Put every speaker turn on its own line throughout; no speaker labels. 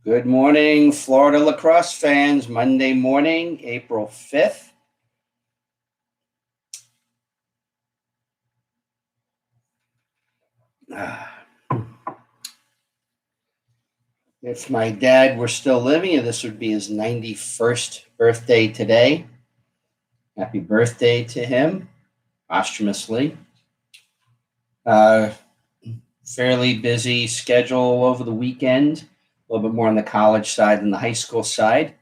Good morning, Florida lacrosse fans. Monday morning, April 5th. If my dad were still living, this would be his 91st birthday today. Happy birthday to him, posthumously. Fairly busy schedule over the weekend, a little bit more on the college side than the high school side.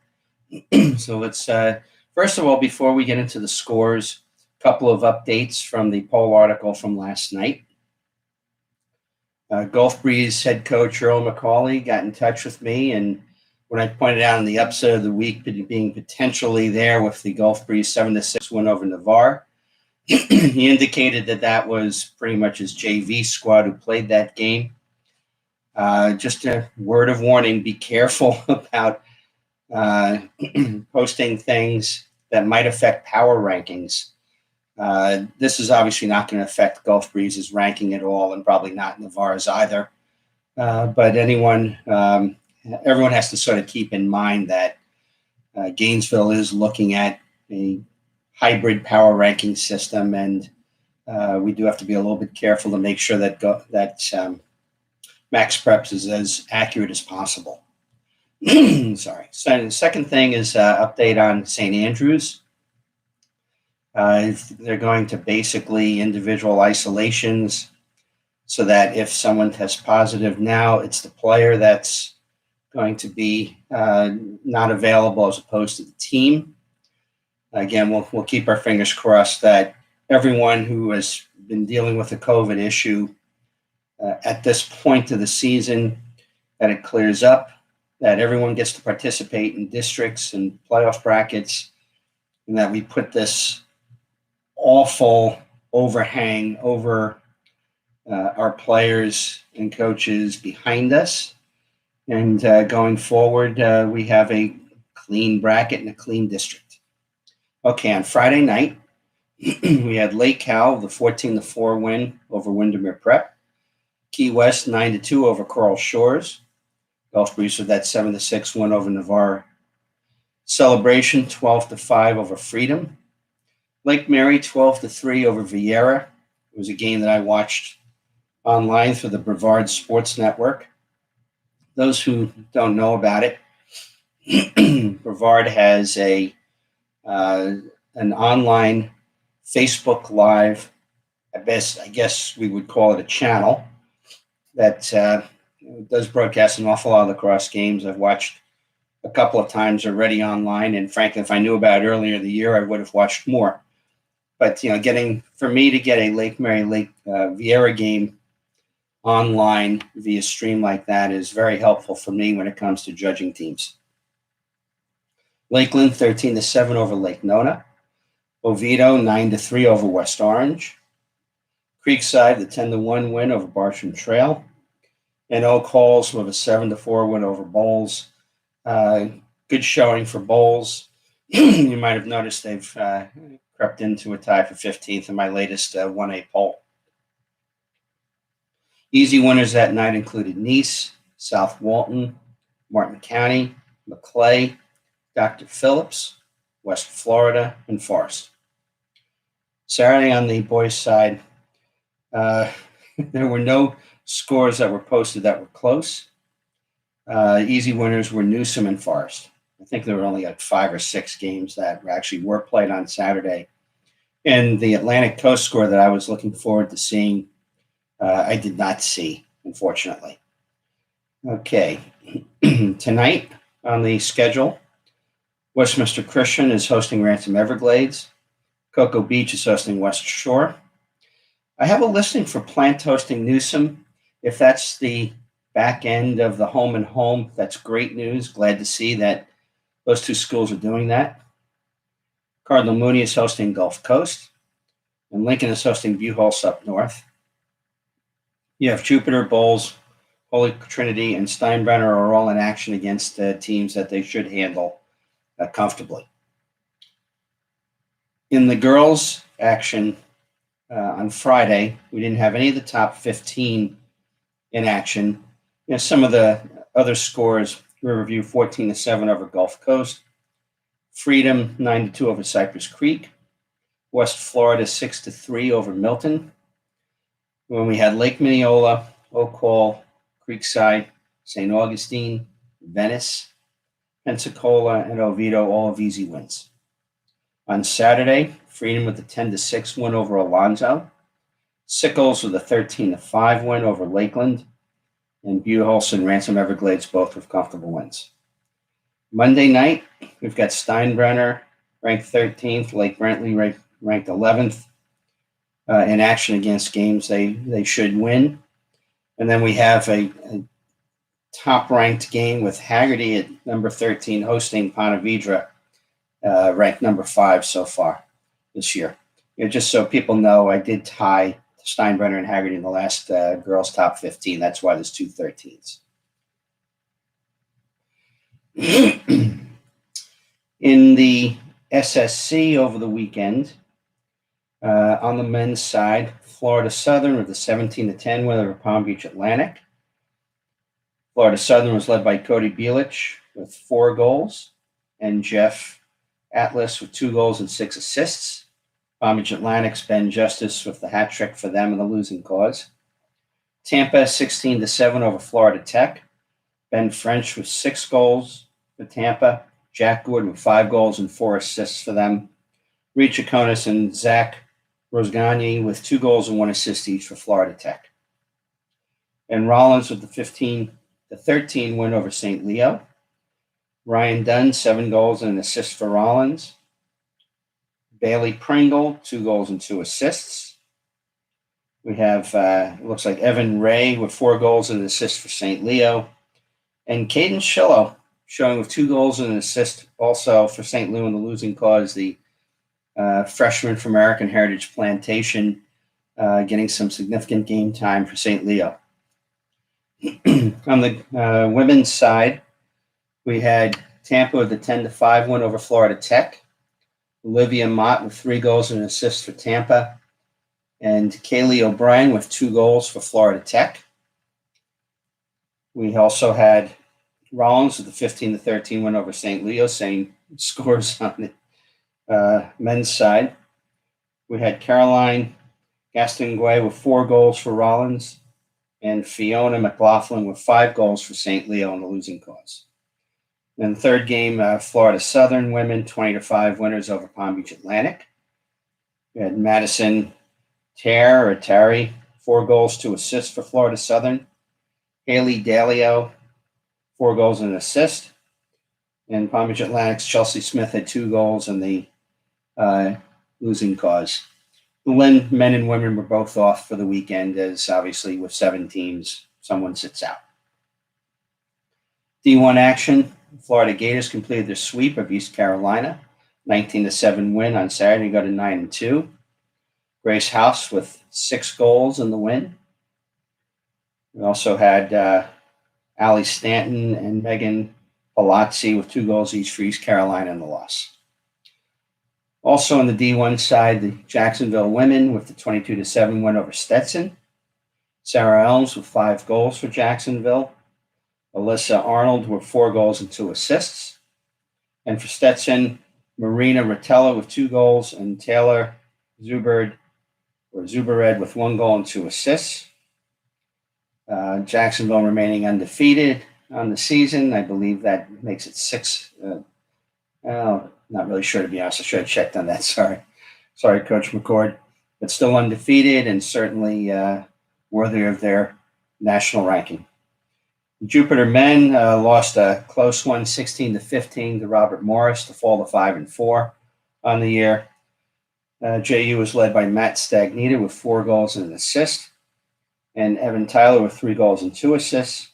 So let's, first of all, before we get into the scores, a couple of updates from the poll article from last night. Gulf Breeze head coach Earl McCauley got in touch with me, and when I pointed out in the upset of the week being potentially there with the Gulf Breeze 7-6 win over Navarre, he indicated that was pretty much his JV squad who played that game. Just a word of warning, be careful about posting things that might affect power rankings. This is obviously not going to affect Gulf Breeze's ranking at all, and probably not Navarre's either. But everyone has to sort of keep in mind that Gainesville is looking at a hybrid power ranking system, and we do have to be a little bit careful to make sure that Max Preps is as accurate as possible. Sorry. So the second thing is update on St. Andrews. They're going to basically individual isolations so that if someone tests positive now, it's the player that's going to be not available as opposed to the team. Again, we'll keep our fingers crossed that everyone who has been dealing with the COVID issue at this point of the season, that it clears up, that everyone gets to participate in districts and playoff brackets, and that we put this awful overhang over our players and coaches behind us. And going forward, we have a clean bracket and a clean district. Okay, on Friday night, we had Lake Cal, the 14-4 win over Windermere Prep. Key West, 9-2 over Coral Shores. Gulf Breeze with that 7-6 win over Navarre. Celebration, 12-5 over Freedom. Lake Mary, 12-3 over Vieira. It was a game that I watched online through the Brevard Sports Network. Those who don't know about it, Brevard has an online Facebook Live, I guess we would call it a channel, that does broadcast an awful lot of lacrosse games. I've watched a couple of times already online, and frankly, if I knew about it earlier in the year, I would have watched more. But for me to get a Lake Mary Vieira game online via stream like that is very helpful for me when it comes to judging teams. Lakeland 13-7 over Lake Nona. Oviedo 9-3 over West Orange. Creekside, the 10-1 win over Bartram Trail. And Oak Halls with a 7-4 win over Bowles. Good showing for Bowles. You might have noticed they've crept into a tie for 15th in my latest 1A poll. Easy winners that night included Nice, South Walton, Martin County, Maclay, Dr. Phillips, West Florida, and Forest. Saturday on the boys' side, there were no scores that were posted that were close. Easy winners were Newsom and Forest. I think there were only like 5 or 6 games that actually were played on Saturday. And the Atlantic Coast score that I was looking forward to seeing, I did not see, unfortunately. Okay. Tonight on the schedule, Westminster Christian is hosting Ransom Everglades. Cocoa Beach is hosting West Shore. I have a listing for Plant hosting Newsom. If that's the back end of the home and home, that's great news. Glad to see that those two schools are doing that. Cardinal Mooney is hosting Gulf Coast, and Lincoln is hosting Buchholz up north. You have Jupiter, Bowles, Holy Trinity, and Steinbrenner are all in action against teams that they should handle comfortably. In the girls' action on Friday, we didn't have any of the top 15 in action. Some of the other scores Riverview 14-7 over Gulf Coast. Freedom 9-2 over Cypress Creek. West Florida 6-3 over Milton. When we had Lake Mineola, Oak Hall, Creekside, St. Augustine, Venice, Pensacola, and Oviedo, all of easy wins. On Saturday, Freedom with a 10-6 win over Alonzo. Sickles with a 13-5 win over Lakeland. And Buchholz and Ransom Everglades both with comfortable wins. Monday night, we've got Steinbrenner ranked 13th, Lake Brentley ranked 11th in action against games they should win. And then we have a top-ranked game with Haggerty at number 13 hosting Ponte Vedra, ranked number 5 so far this year. Just so people know, I did tie Steinbrenner and Haggerty in the last girls' top 15. That's why there's two 13s. In the SSC over the weekend, on the men's side, Florida Southern with a 17-10 win over Palm Beach Atlantic. Florida Southern was led by Cody Bielich with 4 goals and Jeff Atlas with 2 goals and 6 assists. Palm Beach Atlantic's Ben Justice with the hat trick for them in the losing cause. Tampa 16-7 over Florida Tech. Ben French with 6 goals for Tampa. Jack Gordon with 5 goals and 4 assists for them. Reed Chaconis and Zach Rosgani with 2 goals and 1 assist each for Florida Tech. And Rollins with the 15-13 win over St. Leo. Ryan Dunn, 7 goals and an assist for Rollins. Bailey Pringle, 2 goals and 2 assists. We have, it looks like Evan Ray with 4 goals and an assist for St. Leo. And Caden Schillo showing with 2 goals and an assist also for St. Leo in the losing cause, the freshman from American Heritage Plantation, getting some significant game time for St. Leo. On the women's side, we had Tampa with a 10-5 win over Florida Tech. Olivia Mott with 3 goals and an assist for Tampa. And Kaylee O'Brien with 2 goals for Florida Tech. We also had Rollins with a 15-13 win over St. Leo, same scores on the men's side. We had Caroline Gastonguay with 4 goals for Rollins and Fiona McLaughlin with 5 goals for St. Leo in the losing cause. In the third game, Florida Southern women 20-5 winners over Palm Beach Atlantic. We had Madison Terry, 4 goals, 2 assists for Florida Southern. Haley Dalio, 4 goals and an assist. And Palm Beach Atlantic's Chelsea Smith had 2 goals in the losing cause. The men and women were both off for the weekend, as obviously with 7 teams, someone sits out. D1 action. Florida Gators completed their sweep of East Carolina, 19-7 win on Saturday, go to 9-2. Grace House with 6 goals in the win. We also had Allie Stanton and Megan Palazzi with 2 goals each for East Carolina in the loss. Also on the D1 side, the Jacksonville women with the 22-7 win over Stetson. Sarah Elms with 5 goals for Jacksonville. Alyssa Arnold with 4 goals and 2 assists. And for Stetson, Marina Rotella with 2 goals and Taylor Zubered with 1 goal and 2 assists. Jacksonville remaining undefeated on the season. I believe that makes it 6. Not really sure, to be honest. I should have checked on that. Sorry, Coach McCord. But still undefeated and certainly worthy of their national ranking. Jupiter men lost a close one, 16-15 to Robert Morris to fall to 5-4 on the year. JU was led by Matt Stagnita with 4 goals and an assist, and Evan Tyler with 3 goals and 2 assists.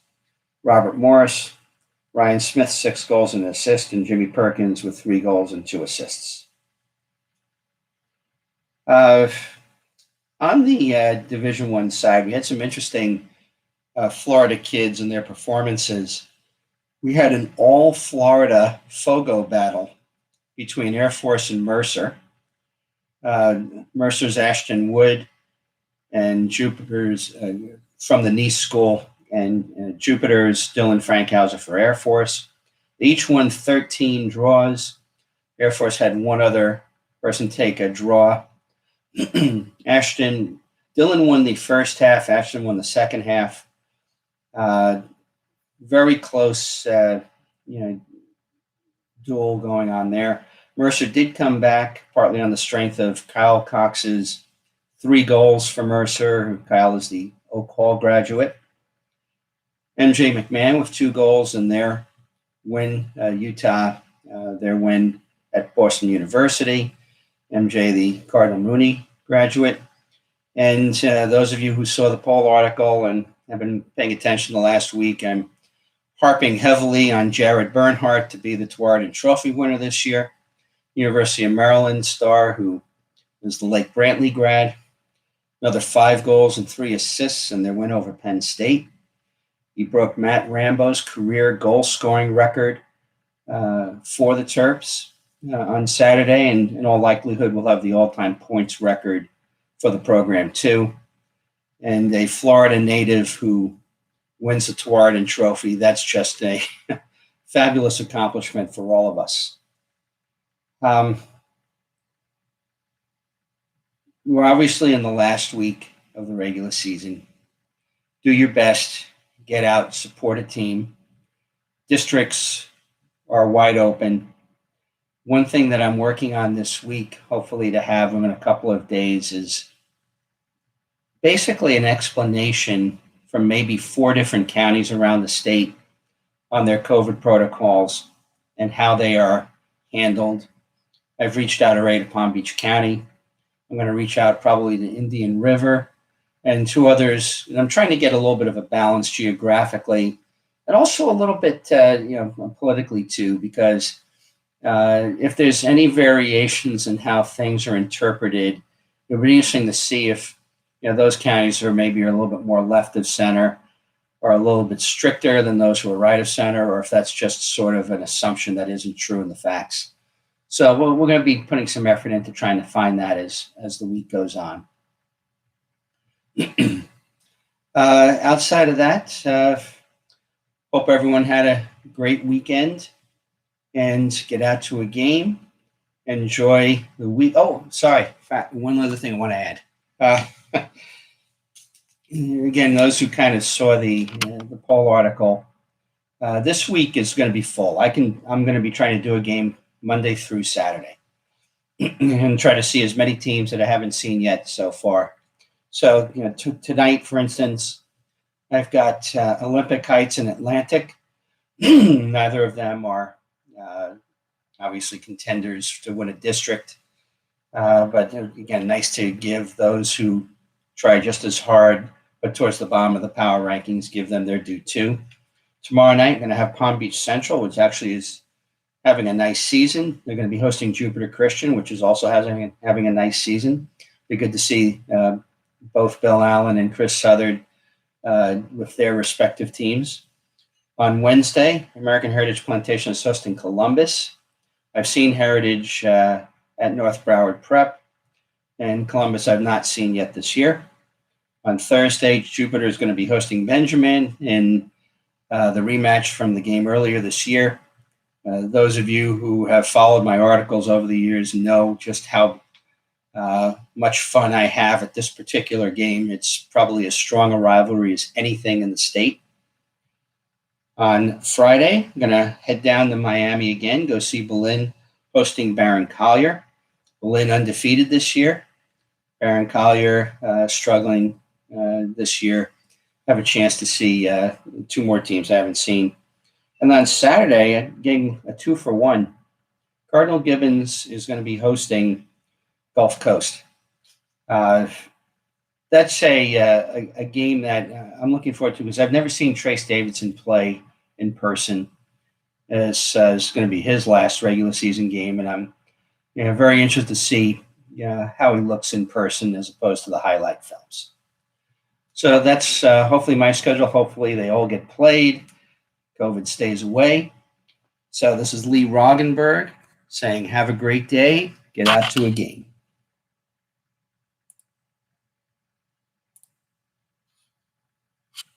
Robert Morris, Ryan Smith, 6 goals and an assist, and Jimmy Perkins with 3 goals and 2 assists. On the Division I side, we had some interesting Florida kids and their performances. We had an all-Florida FOGO battle between Air Force and Mercer. Mercer's Ashton Wood and Jupiter's from the Nice School, and Jupiter's Dylan Frankhauser for Air Force. They each won 13 draws. Air Force had one other person take a draw. Dylan won the first half. Ashton won the second half. Very close, duel going on there. Mercer did come back partly on the strength of Kyle Cox's 3 goals for Mercer. Kyle is the Oak Hall graduate. MJ McMahon with 2 goals in their win, Utah, their win at Boston University. MJ, the Cardinal Mooney graduate. And those of you who saw the poll article and have been paying attention the last week, I'm harping heavily on Jared Bernhardt to be the Tewaaraton Trophy winner this year. University of Maryland star who is the Lake Brantley grad. Another 5 goals and 3 assists in their win over Penn State. He broke Matt Rambo's career goal-scoring record for the Terps on Saturday, and in all likelihood will have the all-time points record for the program too. And a Florida native who wins the Tewaaraton Trophy, that's just a fabulous accomplishment for all of us. We're obviously in the last week of the regular season. Do your best, get out, support a team. Districts are wide open. One thing that I'm working on this week, hopefully to have them in a couple of days, is basically an explanation from maybe 4 different counties around the state on their COVID protocols and how they are handled. I've reached out already to Palm Beach County. I'm going to reach out probably to Indian River and 2 others. And I'm trying to get a little bit of a balance geographically and also a little bit, politically too, because if there's any variations in how things are interpreted, it'll be interesting to see if those counties are maybe a little bit more left of center or a little bit stricter than those who are right of center, or if that's just sort of an assumption that isn't true in the facts. So we're going to be putting some effort into trying to find that as the week goes on. Outside of that, hope everyone had a great weekend and get out to a game. Enjoy the week. Oh, sorry. One other thing I want to add. Again, those who kind of saw the poll article, this week is going to be full. I'm going to be trying to do a game Monday through Saturday and try to see as many teams that I haven't seen yet so far. So, tonight, for instance, I've got Olympic Heights and Atlantic. Neither of them are obviously contenders to win a district. But again, nice to give those who try just as hard, but towards the bottom of the power rankings, give them their due too. Tomorrow night, I'm going to have Palm Beach Central, which actually is having a nice season. They're going to be hosting Jupiter Christian, which is also having a nice season. Be good to see both Bill Allen and Chris Southard with their respective teams. On Wednesday, American Heritage Plantation is hosting Columbus. I've seen Heritage at North Broward Prep, and Columbus I've not seen yet this year. On Thursday, Jupiter is going to be hosting Benjamin in the rematch from the game earlier this year. Those of you who have followed my articles over the years know just how much fun I have at this particular game. It's probably as strong a rivalry as anything in the state. On Friday, I'm going to head down to Miami again, go see Berlin hosting Barron Collier. Berlin undefeated this year. Barron Collier struggling this year. Have a chance to see 2 more teams I haven't seen. And on Saturday, I'm getting a 2-for-1. Cardinal Gibbons is going to be hosting Gulf Coast. That's a game that I'm looking forward to because I've never seen Trace Davidson play in person. It's going to be his last regular season game, and I'm very interested to see how he looks in person as opposed to the highlight films. So that's hopefully my schedule. Hopefully they all get played. COVID stays away. So this is Lee Roggenberg saying have a great day. Get out to a game.